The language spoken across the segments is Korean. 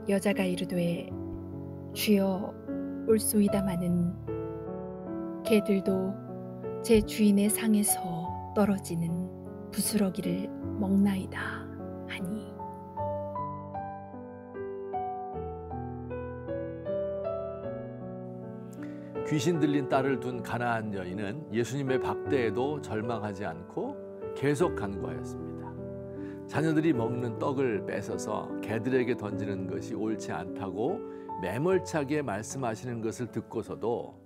여자가 이르되 주여 올소이다마는 개들도 제 주인의 상에서 떨어지는 부스러기를 먹나이다 하니. 귀신 들린 딸을 둔 가나안 여인은 예수님의 박대에도 절망하지 않고 계속 간구하였습니다. 자녀들이 먹는 떡을 뺏어서 개들에게 던지는 것이 옳지 않다고 매몰차게 말씀하시는 것을 듣고서도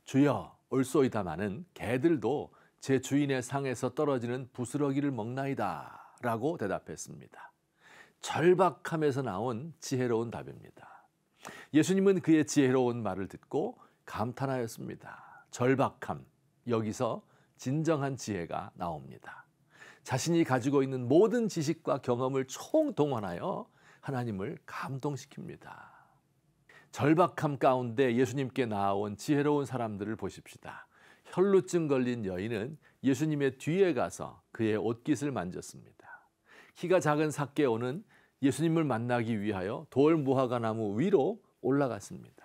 주여 올소이다마는 개들도 제 주인의 상에서 떨어지는 부스러기를 먹나이다 라고 대답했습니다. 절박함에서 나온 지혜로운 답입니다. 예수님은 그의 지혜로운 말을 듣고 감탄하였습니다. 절박함, 여기서 진정한 지혜가 나옵니다. 자신이 가지고 있는 모든 지식과 경험을 총동원하여 하나님을 감동시킵니다. 절박함 가운데 예수님께 나아온 지혜로운 사람들을 보십시다. 혈루증 걸린 여인은 예수님의 뒤에 가서 그의 옷깃을 만졌습니다. 키가 작은 삭개오는 예수님을 만나기 위하여 돌 무화과 나무 위로 올라갔습니다.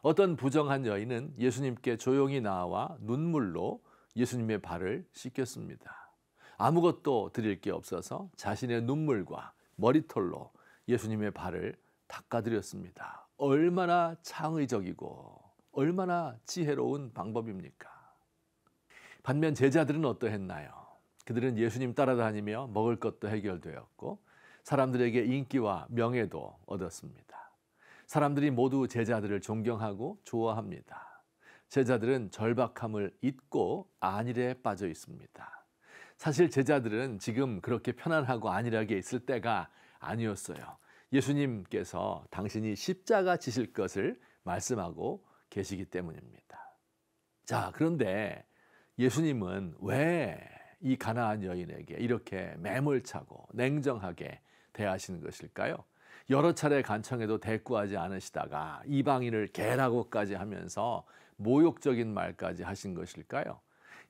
어떤 부정한 여인은 예수님께 조용히 나와 눈물로 예수님의 발을 씻겼습니다. 아무것도 드릴 게 없어서 자신의 눈물과 머리털로 예수님의 발을 닦아드렸습니다. 얼마나 창의적이고 얼마나 지혜로운 방법입니까? 반면 제자들은 어떠했나요? 그들은 예수님 따라다니며 먹을 것도 해결되었고 사람들에게 인기와 명예도 얻었습니다. 사람들이 모두 제자들을 존경하고 좋아합니다. 제자들은 절박함을 잊고 안일에 빠져 있습니다. 사실 제자들은 지금 그렇게 편안하고 안일하게 있을 때가 아니었어요. 예수님께서 당신이 십자가 지실 것을 말씀하고 계시기 때문입니다. 자, 그런데 예수님은 왜 이 가나안 여인에게 이렇게 매몰차고 냉정하게 대하시는 것일까요? 여러 차례 간청해도 대꾸하지 않으시다가 이방인을 개라고까지 하면서 모욕적인 말까지 하신 것일까요?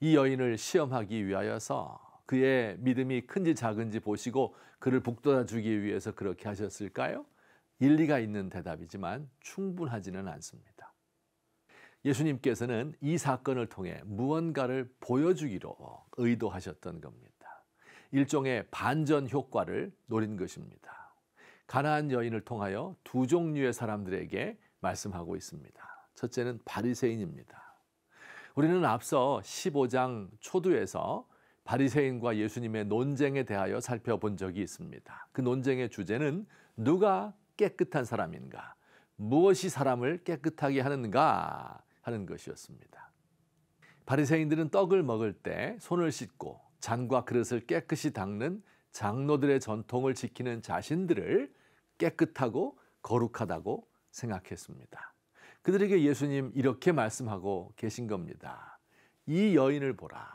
이 여인을 시험하기 위하여서 그의 믿음이 큰지 작은지 보시고 그를 북돋아 주기 위해서 그렇게 하셨을까요? 일리가 있는 대답이지만 충분하지는 않습니다. 예수님께서는 이 사건을 통해 무언가를 보여주기로 의도하셨던 겁니다. 일종의 반전 효과를 노린 것입니다. 가나안 여인을 통하여 두 종류의 사람들에게 말씀하고 있습니다. 첫째는 바리새인입니다. 우리는 앞서 15장 초두에서 바리새인과 예수님의 논쟁에 대하여 살펴본 적이 있습니다. 그 논쟁의 주제는 누가 깨끗한 사람인가, 무엇이 사람을 깨끗하게 하는가 하는 것이었습니다. 바리새인들은 떡을 먹을 때 손을 씻고 잔과 그릇을 깨끗이 닦는 장로들의 전통을 지키는 자신들을 깨끗하고 거룩하다고 생각했습니다. 그들에게 예수님 이렇게 말씀하고 계신 겁니다. 이 여인을 보라.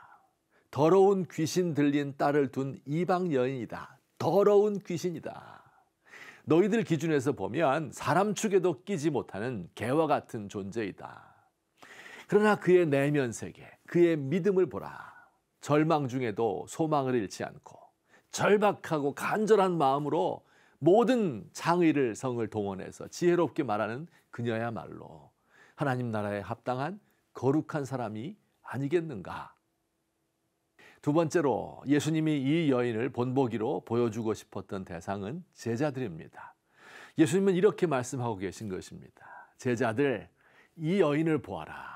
더러운 귀신 들린 딸을 둔 이방 여인이다. 더러운 귀신이다. 너희들 기준에서 보면 사람 축에도 끼지 못하는 개와 같은 존재이다. 그러나 그의 내면 세계, 그의 믿음을 보라. 절망 중에도 소망을 잃지 않고 절박하고 간절한 마음으로 모든 창의를 성을 동원해서 지혜롭게 말하는 그녀야말로 하나님 나라에 합당한 거룩한 사람이 아니겠는가. 두 번째로 예수님이 이 여인을 본보기로 보여주고 싶었던 대상은 제자들입니다. 예수님은 이렇게 말씀하고 계신 것입니다. 제자들, 이 여인을 보아라.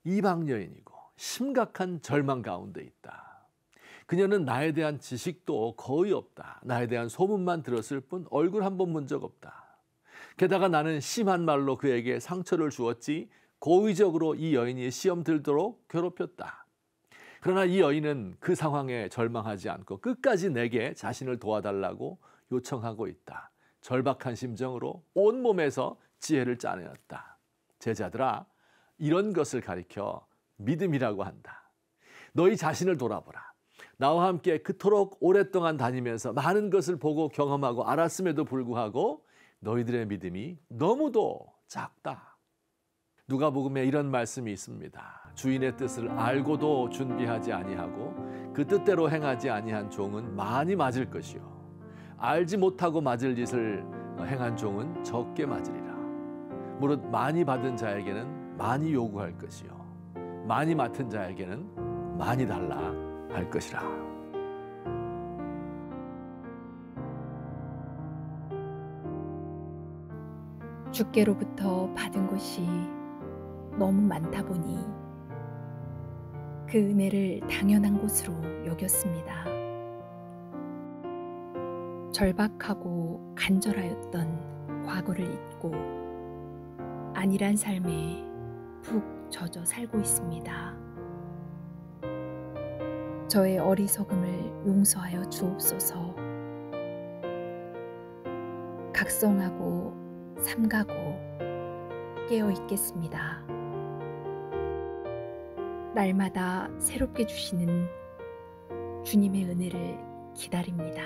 이방 여인이고 심각한 절망 가운데 있다. 그녀는 나에 대한 지식도 거의 없다. 나에 대한 소문만 들었을 뿐 얼굴 한 번 본 적 없다. 게다가 나는 심한 말로 그에게 상처를 주었지 고의적으로 이 여인이 시험 들도록 괴롭혔다. 그러나 이 여인은 그 상황에 절망하지 않고 끝까지 내게 자신을 도와달라고 요청하고 있다. 절박한 심정으로 온몸에서 지혜를 짜내었다. 제자들아, 이런 것을 가리켜 믿음이라고 한다. 너희 자신을 돌아보라. 나와 함께 그토록 오랫동안 다니면서 많은 것을 보고 경험하고 알았음에도 불구하고 너희들의 믿음이 너무도 작다. 누가복음에 이런 말씀이 있습니다. 주인의 뜻을 알고도 준비하지 아니하고 그 뜻대로 행하지 아니한 종은 많이 맞을 것이요. 알지 못하고 맞을 짓을 행한 종은 적게 맞으리라. 무릇 많이 받은 자에게는 많이 요구할 것이요 많이 맡은 자에게는 많이 달라 할 것이라. 주께로부터 받은 것이 너무 많다 보니 그 은혜를 당연한 것으로 여겼습니다. 절박하고 간절하였던 과거를 잊고 안일한 삶에 푹 젖어 살고 있습니다. 저의 어리석음을 용서하여 주옵소서. 각성하고 삼가고 깨어 있겠습니다. 날마다 새롭게 주시는 주님의 은혜를 기다립니다.